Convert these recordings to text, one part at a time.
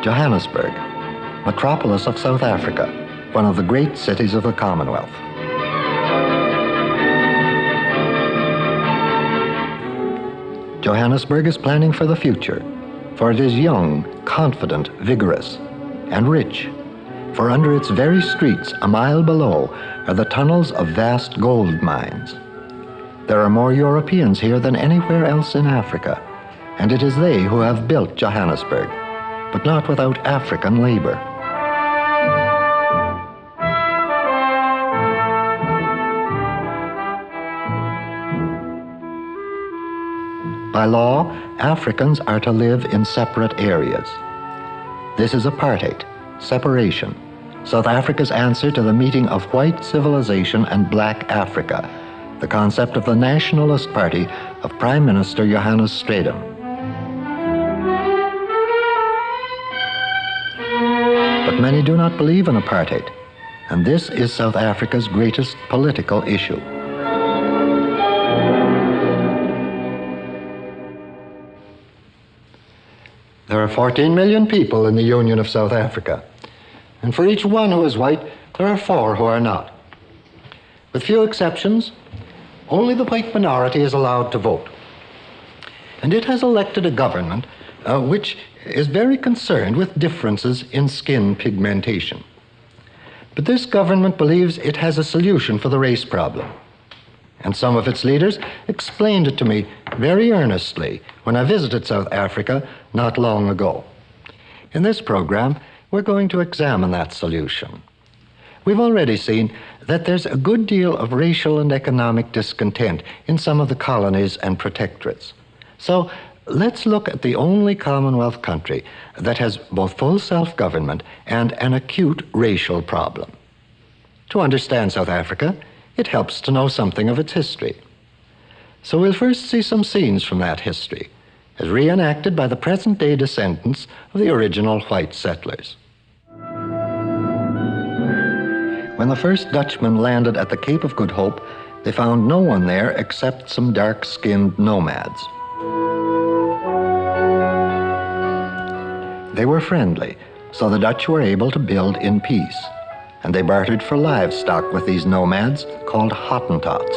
Johannesburg, metropolis of South Africa, one of the great cities of the Commonwealth. Johannesburg is planning for the future, for it is young, confident, vigorous, and rich, for under its very streets, a mile below, are the tunnels of vast gold mines. There are more Europeans here than anywhere else in Africa, and it is they who have built Johannesburg, but not without African labor. By law, Africans are to live in separate areas. This is apartheid, separation, South Africa's answer to the meeting of white civilization and black Africa, the concept of the Nationalist Party of Prime Minister Johannes Stradum. But many do not believe in apartheid, and this is South Africa's greatest political issue. There are 14 million people in the Union of South Africa, and for each one who is white, there are 4 who are not. With few exceptions, only the white minority is allowed to vote. And it has elected a government which is very concerned with differences in skin pigmentation. But this government believes it has a solution for the race problem. And some of its leaders explained it to me very earnestly when I visited South Africa not long ago. In this program, we're going to examine that solution. We've already seen that there's a good deal of racial and economic discontent in some of the colonies and protectorates. So let's look at the only Commonwealth country that has both full self-government and an acute racial problem. To understand South Africa, it helps to know something of its history. So we'll first see some scenes from that history, as reenacted by the present-day descendants of the original white settlers. When the first Dutchmen landed at the Cape of Good Hope, they found no one there except some dark-skinned nomads. They were friendly, so the Dutch were able to build in peace, and they bartered for livestock with these nomads called Hottentots.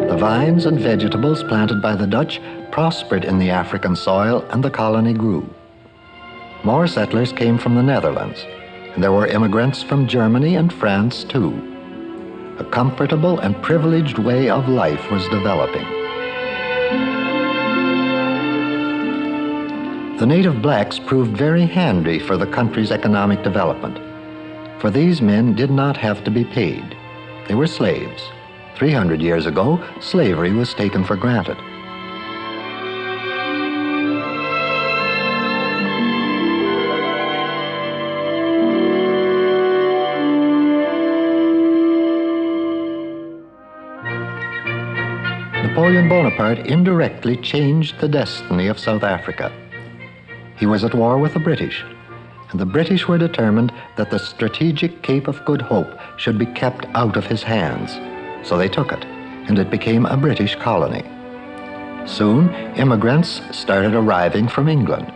The vines and vegetables planted by the Dutch prospered in the African soil, and the colony grew. More settlers came from the Netherlands, and there were immigrants from Germany and France too. A comfortable and privileged way of life was developing. The native blacks proved very handy for the country's economic development, for these men did not have to be paid. They were slaves. 300 years ago, slavery was taken for granted. Napoleon Bonaparte indirectly changed the destiny of South Africa. He was at war with the British, and the British were determined that the strategic Cape of Good Hope should be kept out of his hands. So they took it, and it became a British colony. Soon, immigrants started arriving from England.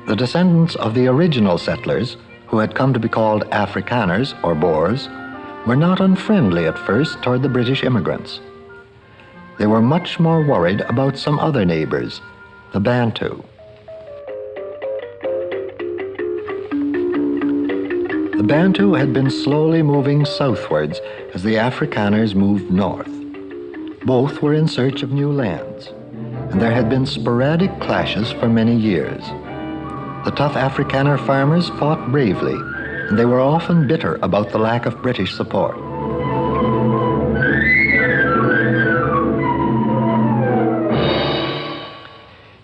The descendants of the original settlers, who had come to be called Afrikaners or Boers, were not unfriendly at first toward the British immigrants. They were much more worried about some other neighbors, the Bantu. The Bantu had been slowly moving southwards as the Afrikaners moved north. Both were in search of new lands, and there had been sporadic clashes for many years. The tough Afrikaner farmers fought bravely, and they were often bitter about the lack of British support.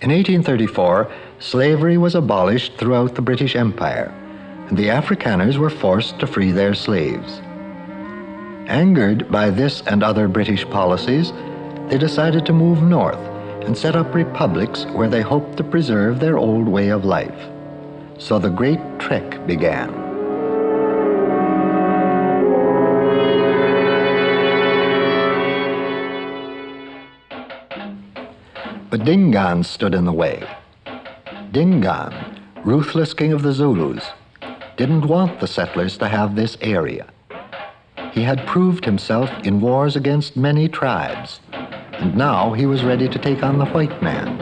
In 1834, slavery was abolished throughout the British Empire, and the Afrikaners were forced to free their slaves. Angered by this and other British policies, they decided to move north and set up republics where they hoped to preserve their old way of life. So the Great Trek began. But Dingaan stood in the way. Dingaan, ruthless king of the Zulus, didn't want the settlers to have this area. He had proved himself in wars against many tribes, and now he was ready to take on the white man.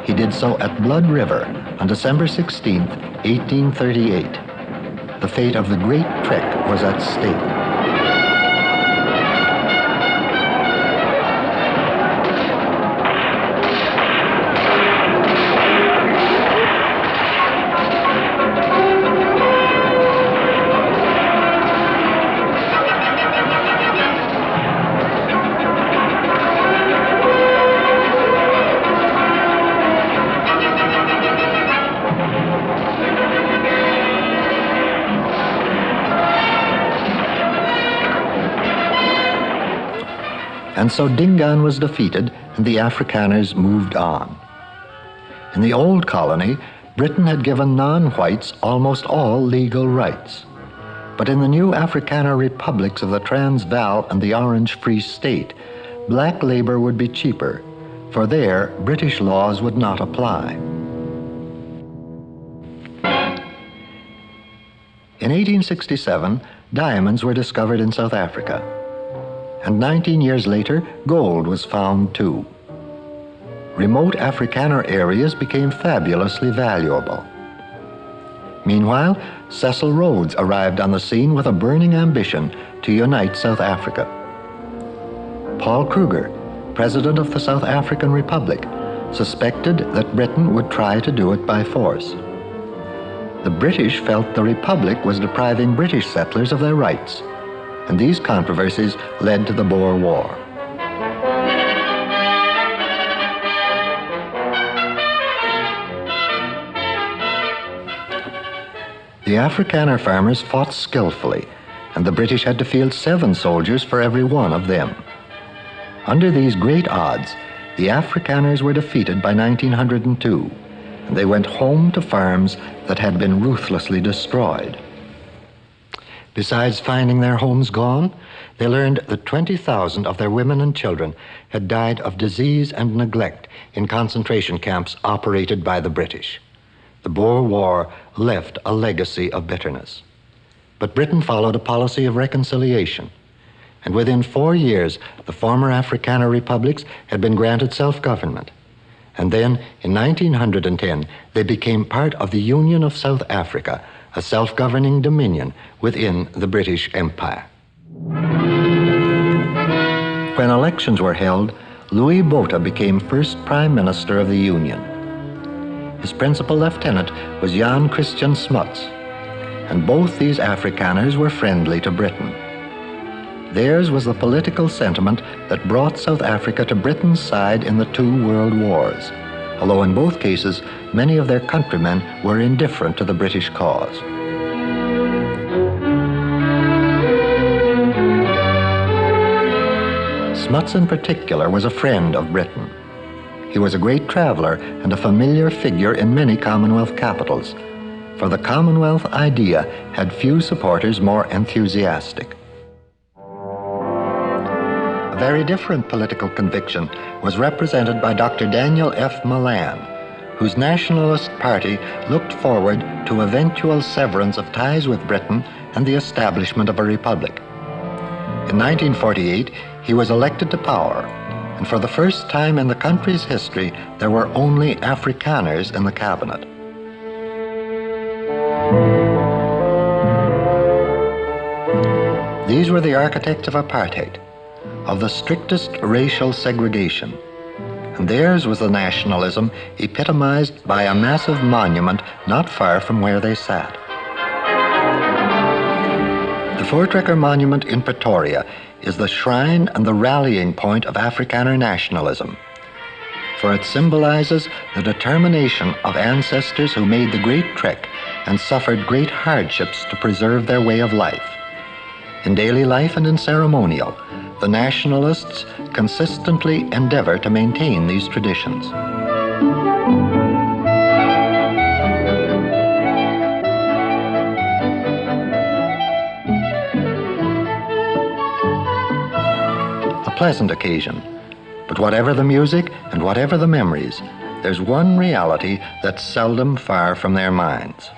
He did so at Blood River on December 16, 1838. The fate of the Great Trek was at stake. And so Dingaan was defeated and the Afrikaners moved on. In the old colony, Britain had given non-whites almost all legal rights. But in the new Afrikaner republics of the Transvaal and the Orange Free State, black labor would be cheaper, for there British laws would not apply. In 1867, diamonds were discovered in South Africa. And 19 years later, gold was found too. Remote Afrikaner areas became fabulously valuable. Meanwhile, Cecil Rhodes arrived on the scene with a burning ambition to unite South Africa. Paul Kruger, president of the South African Republic, suspected that Britain would try to do it by force. The British felt the Republic was depriving British settlers of their rights, and these controversies led to the Boer War. The Afrikaner farmers fought skillfully, and the British had to field 7 soldiers for every one of them. Under these great odds, the Afrikaners were defeated by 1902, and they went home to farms that had been ruthlessly destroyed. Besides finding their homes gone, they learned that 20,000 of their women and children had died of disease and neglect in concentration camps operated by the British. The Boer War left a legacy of bitterness. But Britain followed a policy of reconciliation, and within 4 years, the former Afrikaner republics had been granted self-government. And then, in 1910, they became part of the Union of South Africa, a self-governing dominion within the British Empire. When elections were held, Louis Botha became first Prime Minister of the Union. His principal lieutenant was Jan Christian Smuts, and both these Afrikaners were friendly to Britain. Theirs was the political sentiment that brought South Africa to Britain's side in the 2 world wars, although in both cases, many of their countrymen were indifferent to the British cause. Smuts in particular was a friend of Britain. He was a great traveler and a familiar figure in many Commonwealth capitals, for the Commonwealth idea had few supporters more enthusiastic. A very different political conviction was represented by Dr. Daniel F. Malan, whose Nationalist Party looked forward to eventual severance of ties with Britain and the establishment of a republic. In 1948, he was elected to power, and for the first time in the country's history, there were only Afrikaners in the cabinet. These were the architects of apartheid, of the strictest racial segregation, and theirs was the nationalism epitomized by a massive monument not far from where they sat. The Voortrekker Monument in Pretoria is the shrine and the rallying point of Afrikaner nationalism, for it symbolizes the determination of ancestors who made the great trek and suffered great hardships to preserve their way of life. In daily life and in ceremonial, the nationalists consistently endeavor to maintain these traditions. A pleasant occasion, but whatever the music and whatever the memories, there's one reality that's seldom far from their minds.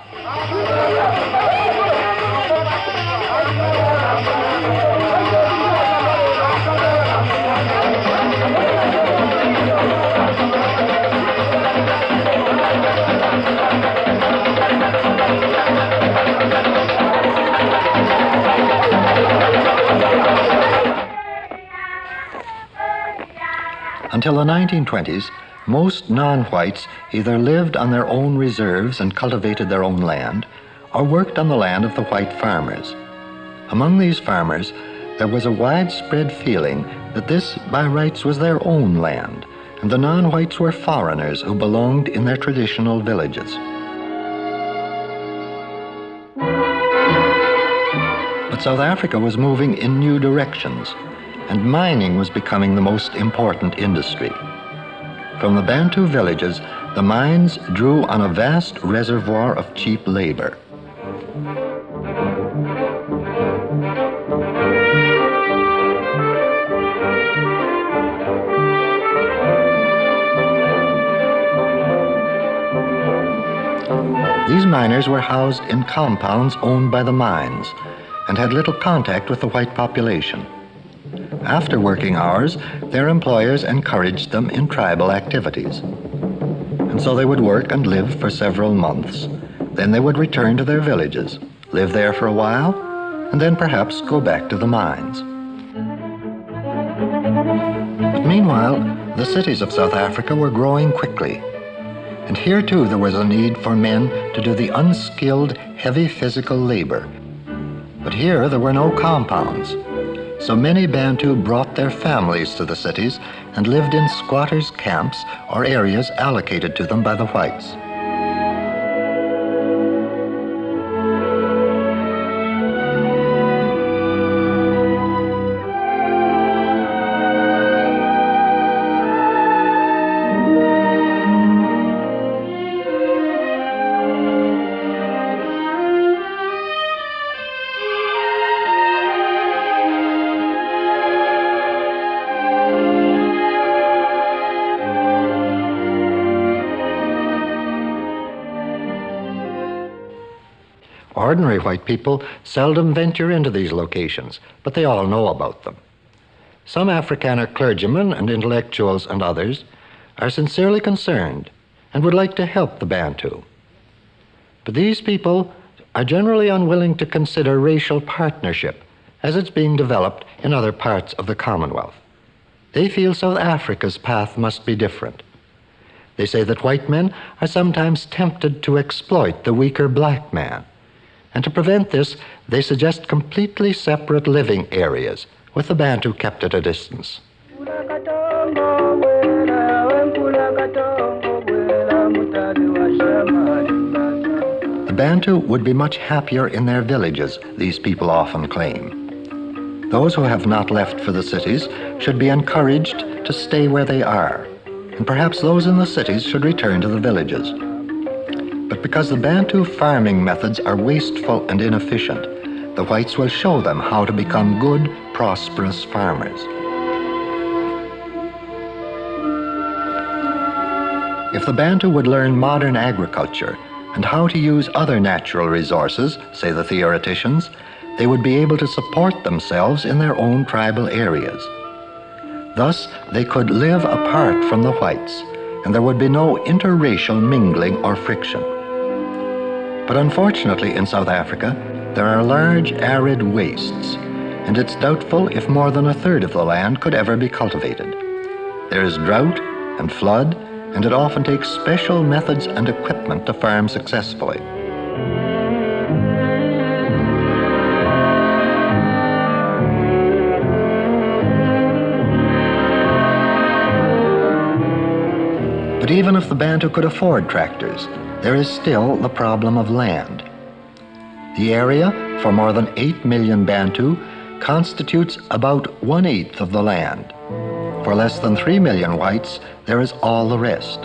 Until the 1920s, most non-whites either lived on their own reserves and cultivated their own land, or worked on the land of the white farmers. Among these farmers, there was a widespread feeling that this, by rights, was their own land, and the non-whites were foreigners who belonged in their traditional villages. But South Africa was moving in new directions, and mining was becoming the most important industry. From the Bantu villages, the mines drew on a vast reservoir of cheap labor. These miners were housed in compounds owned by the mines and had little contact with the white population. After working hours, their employers encouraged them in tribal activities. And so they would work and live for several months. Then they would return to their villages, live there for a while, and then perhaps go back to the mines. But meanwhile, the cities of South Africa were growing quickly. And here too there was a need for men to do the unskilled, heavy physical labor. But here there were no compounds. So many Bantu brought their families to the cities and lived in squatters' camps or areas allocated to them by the whites. Ordinary white people seldom venture into these locations, but they all know about them. Some Afrikaner clergymen and intellectuals and others are sincerely concerned and would like to help the Bantu. But these people are generally unwilling to consider racial partnership as it's being developed in other parts of the Commonwealth. They feel South Africa's path must be different. They say that white men are sometimes tempted to exploit the weaker black man. And to prevent this, they suggest completely separate living areas, with the Bantu kept at a distance. The Bantu would be much happier in their villages, these people often claim. Those who have not left for the cities should be encouraged to stay where they are, and perhaps those in the cities should return to the villages. But because the Bantu farming methods are wasteful and inefficient, the whites will show them how to become good, prosperous farmers. If the Bantu would learn modern agriculture and how to use other natural resources, say the theoreticians, they would be able to support themselves in their own tribal areas. Thus, they could live apart from the whites, and there would be no interracial mingling or friction. But unfortunately in South Africa, there are large arid wastes, and it's doubtful if more than a third of the land could ever be cultivated. There is drought and flood, and it often takes special methods and equipment to farm successfully. But even if the Bantu could afford tractors, there is still the problem of land. The area for more than 8 million Bantu constitutes about 1/8 of the land. For less than 3 million whites, there is all the rest.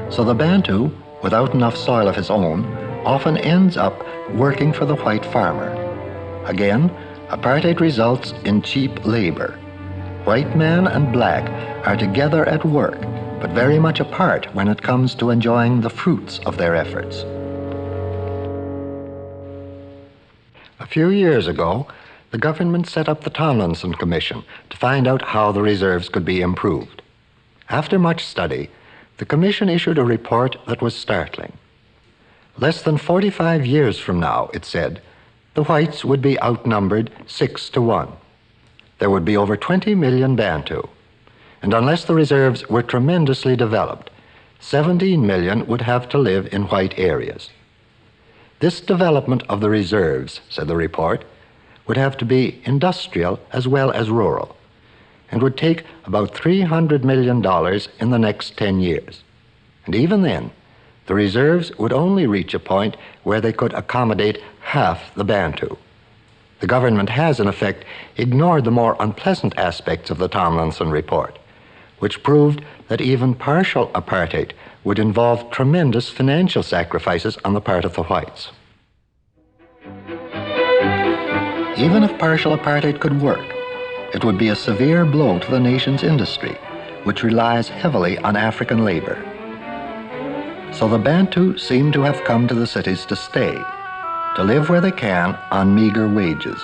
So the Bantu, without enough soil of his own, often ends up working for the white farmer. Again, apartheid results in cheap labor. White man and black are together at work, but very much apart when it comes to enjoying the fruits of their efforts. A few years ago, the government set up the Tomlinson Commission to find out how the reserves could be improved. After much study, the Commission issued a report that was startling. Less than 45 years from now, it said, the whites would be outnumbered 6-1. There would be over 20 million Bantu, and unless the reserves were tremendously developed, 17 million would have to live in white areas. This development of the reserves, said the report, would have to be industrial as well as rural, and would take about $300 million in the next 10 years. And even then, the reserves would only reach a point where they could accommodate half the Bantu. The government has, in effect, ignored the more unpleasant aspects of the Tomlinson report, which proved that even partial apartheid would involve tremendous financial sacrifices on the part of the whites. Even if partial apartheid could work, it would be a severe blow to the nation's industry, which relies heavily on African labor. So the Bantu seem to have come to the cities to stay, to live where they can on meager wages.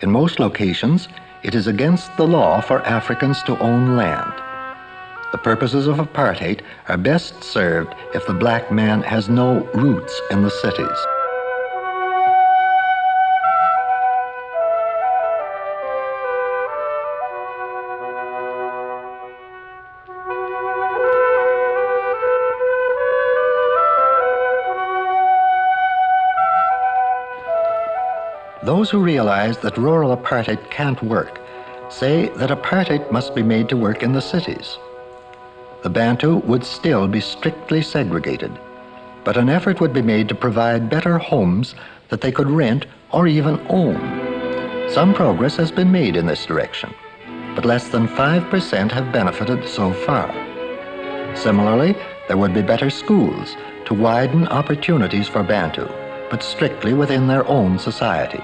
In most locations, it is against the law for Africans to own land. The purposes of apartheid are best served if the black man has no roots in the cities. Those who realize that rural apartheid can't work say that apartheid must be made to work in the cities. The Bantu would still be strictly segregated, but an effort would be made to provide better homes that they could rent or even own. Some progress has been made in this direction, but less than 5% have benefited so far. Similarly, there would be better schools to widen opportunities for Bantu, but strictly within their own society.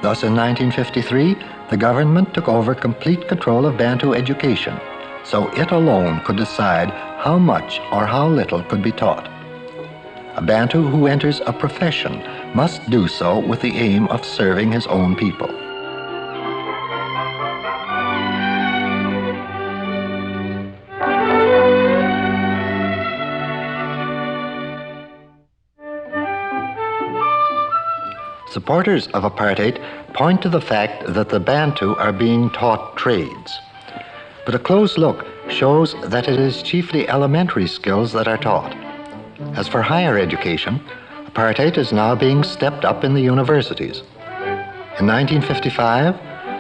Thus, in 1953, the government took over complete control of Bantu education, so it alone could decide how much or how little could be taught. A Bantu who enters a profession must do so with the aim of serving his own people. Supporters of apartheid point to the fact that the Bantu are being taught trades. But a close look shows that it is chiefly elementary skills that are taught. As for higher education, apartheid is now being stepped up in the universities. In 1955,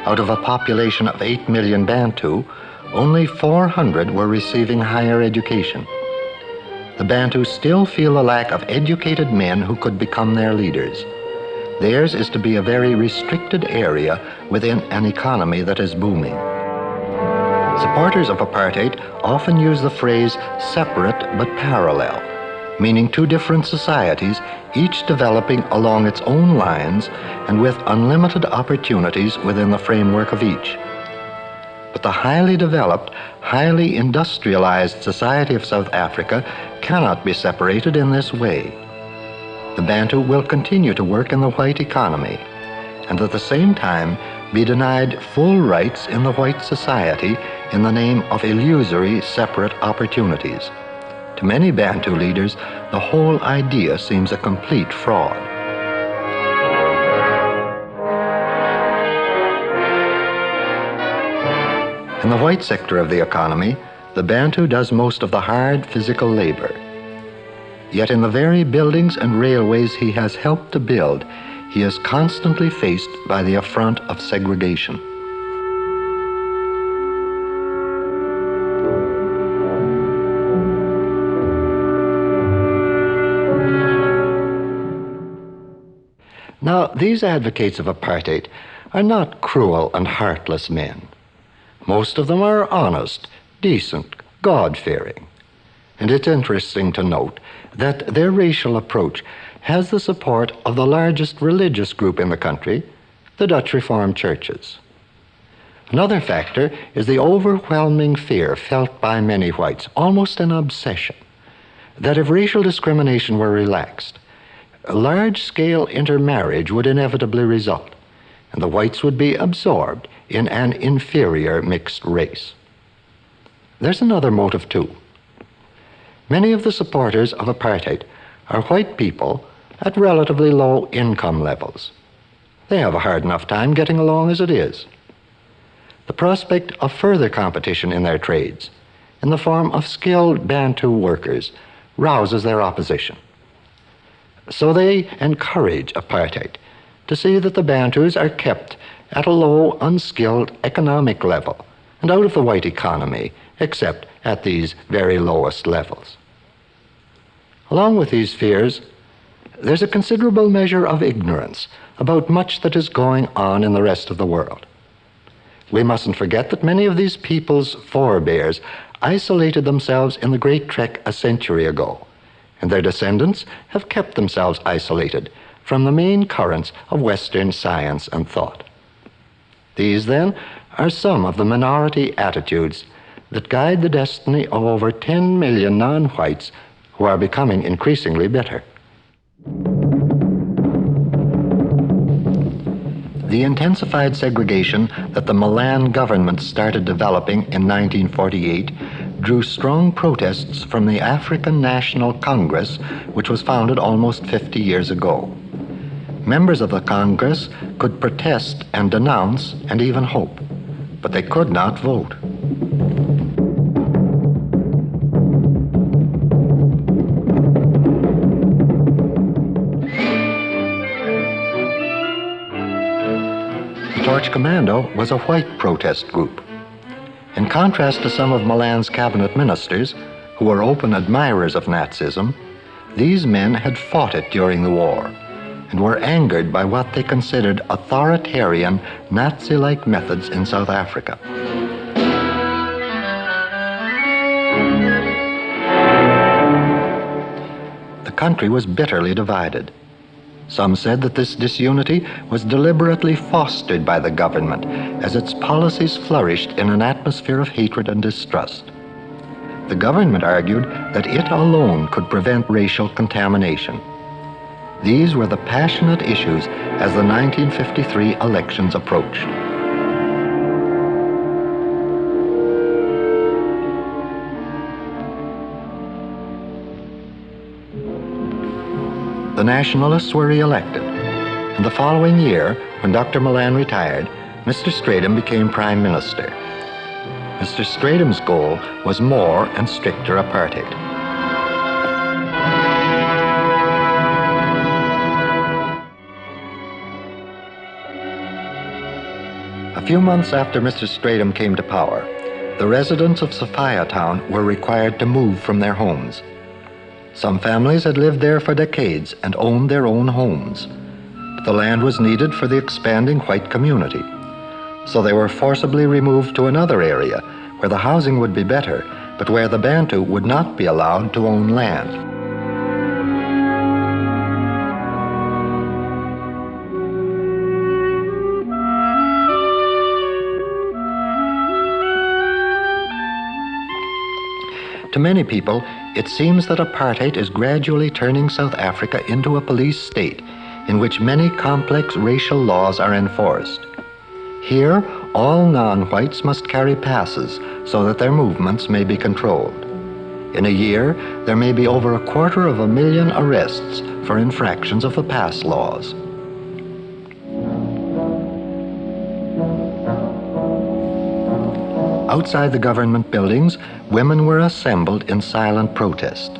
out of a population of 8 million Bantu, only 400 were receiving higher education. The Bantu still feel a lack of educated men who could become their leaders. Theirs is to be a very restricted area within an economy that is booming. Supporters of apartheid often use the phrase separate but parallel, meaning two different societies, each developing along its own lines and with unlimited opportunities within the framework of each. But the highly developed, highly industrialized society of South Africa cannot be separated in this way. The Bantu will continue to work in the white economy and at the same time be denied full rights in the white society in the name of illusory separate opportunities. To many Bantu leaders, the whole idea seems a complete fraud. In the white sector of the economy, the Bantu does most of the hard physical labor. Yet in the very buildings and railways he has helped to build, he is constantly faced by the affront of segregation. Now, these advocates of apartheid are not cruel and heartless men. Most of them are honest, decent, God-fearing. And it's interesting to note that their racial approach has the support of the largest religious group in the country, the Dutch Reformed churches. Another factor is the overwhelming fear felt by many whites, almost an obsession, that if racial discrimination were relaxed, large-scale intermarriage would inevitably result, and the whites would be absorbed in an inferior mixed race. There's another motive, too. Many of the supporters of apartheid are white people at relatively low income levels. They have a hard enough time getting along as it is. The prospect of further competition in their trades, in the form of skilled Bantu workers, rouses their opposition. So they encourage apartheid to see that the Bantus are kept at a low, unskilled economic level and out of the white economy, except at these very lowest levels. Along with these fears, there's a considerable measure of ignorance about much that is going on in the rest of the world. We mustn't forget that many of these people's forebears isolated themselves in the Great Trek a century ago, and their descendants have kept themselves isolated from the main currents of Western science and thought. These, then, are some of the minority attitudes that guide the destiny of over 10 million non-whites who are becoming increasingly bitter. The intensified segregation that the Milan government started developing in 1948 drew strong protests from the African National Congress, which was founded almost 50 years ago. Members of the Congress could protest and denounce and even hope, but they could not vote. The Torch Commando was a white protest group. In contrast to some of Milan's cabinet ministers, who were open admirers of Nazism, these men had fought it during the war and were angered by what they considered authoritarian, Nazi-like methods in South Africa. The country was bitterly divided. Some said that this disunity was deliberately fostered by the government as its policies flourished in an atmosphere of hatred and distrust. The government argued that it alone could prevent racial contamination. These were the passionate issues as the 1953 elections approached. The Nationalists were re-elected, and the following year, when Dr. Milan retired, Mr. Stratham became Prime Minister. Mr. Stratham's goal was more and stricter apartheid. A few months after Mr. Stratham came to power, the residents of Sophia Town were required to move from their homes. Some families had lived there for decades and owned their own homes, but the land was needed for the expanding white community. So they were forcibly removed to another area where the housing would be better, but where the Bantu would not be allowed to own land. To many people, it seems that apartheid is gradually turning South Africa into a police state in which many complex racial laws are enforced. Here, all non-whites must carry passes so that their movements may be controlled. In a year, there may be over 250,000 arrests for infractions of the pass laws. Outside the government buildings, women were assembled in silent protest.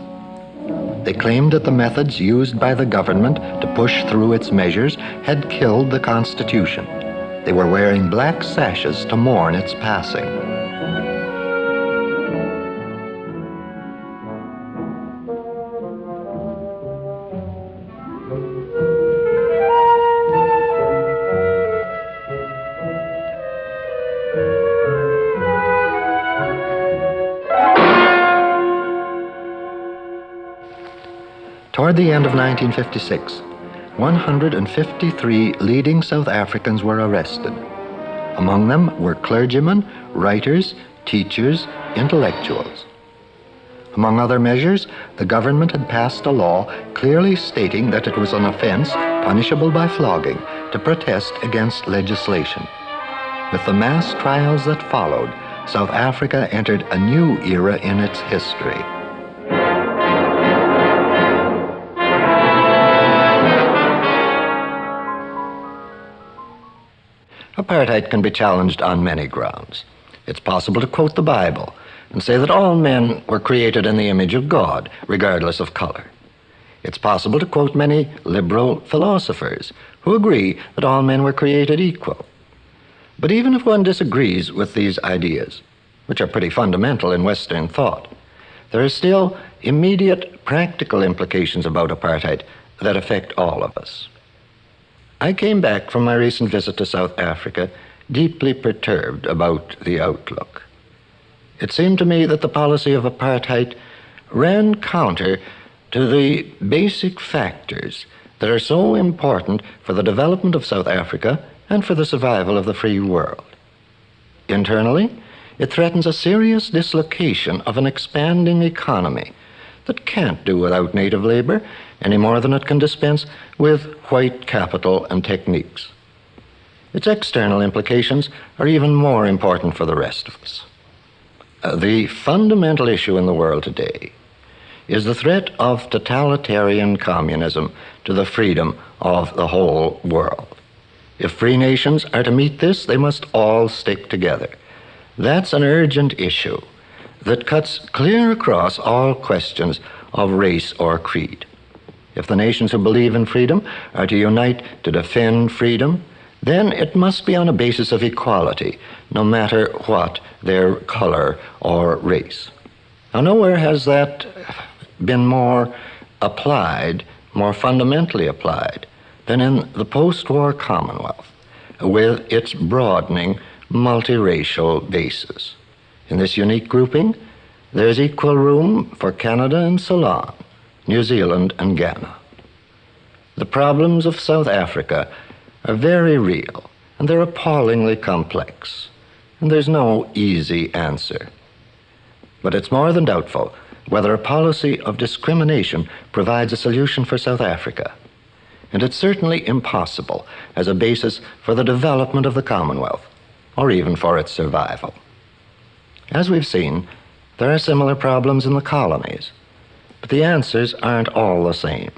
They claimed that the methods used by the government to push through its measures had killed the Constitution. They were wearing black sashes to mourn its passing. Toward the end of 1956, 153 leading South Africans were arrested. Among them were clergymen, writers, teachers, intellectuals. Among other measures, the government had passed a law clearly stating that it was an offense punishable by flogging to protest against legislation. With the mass trials that followed, South Africa entered a new era in its history. Apartheid can be challenged on many grounds. It's possible to quote the Bible and say that all men were created in the image of God, regardless of color. It's possible to quote many liberal philosophers who agree that all men were created equal. But even if one disagrees with these ideas, which are pretty fundamental in Western thought, there are still immediate practical implications about apartheid that affect all of us. I came back from my recent visit to South Africa deeply perturbed about the outlook. It seemed to me that the policy of apartheid ran counter to the basic factors that are so important for the development of South Africa and for the survival of the free world. Internally, it threatens a serious dislocation of an expanding economy that can't do without native labor any more than it can dispense with white capital and techniques. Its external implications are even more important for the rest of us. The fundamental issue in the world today is the threat of totalitarian communism to the freedom of the whole world. If free nations are to meet this, they must all stick together. That's an urgent issue that cuts clear across all questions of race or creed. If the nations who believe in freedom are to unite to defend freedom, then it must be on a basis of equality, no matter what their color or race. Now, nowhere has that been more applied, more fundamentally applied, than in the post-war Commonwealth, with its broadening multiracial basis. In this unique grouping, there is equal room for Canada and Ceylon, New Zealand and Ghana. The problems of South Africa are very real, and they're appallingly complex, and there's no easy answer. But it's more than doubtful whether a policy of discrimination provides a solution for South Africa, and it's certainly impossible as a basis for the development of the Commonwealth, or even for its survival. As we've seen, there are similar problems in the colonies, but the answers aren't all the same.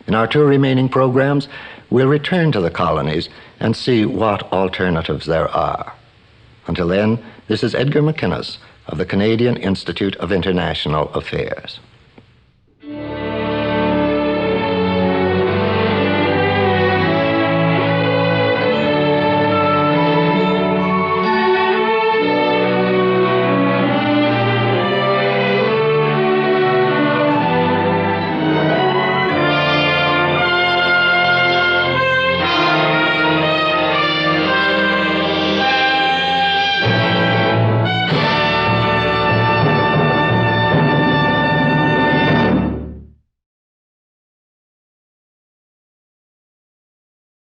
In our two remaining programs, we'll return to the colonies and see what alternatives there are. Until then, this is Edgar McInnes of the Canadian Institute of International Affairs.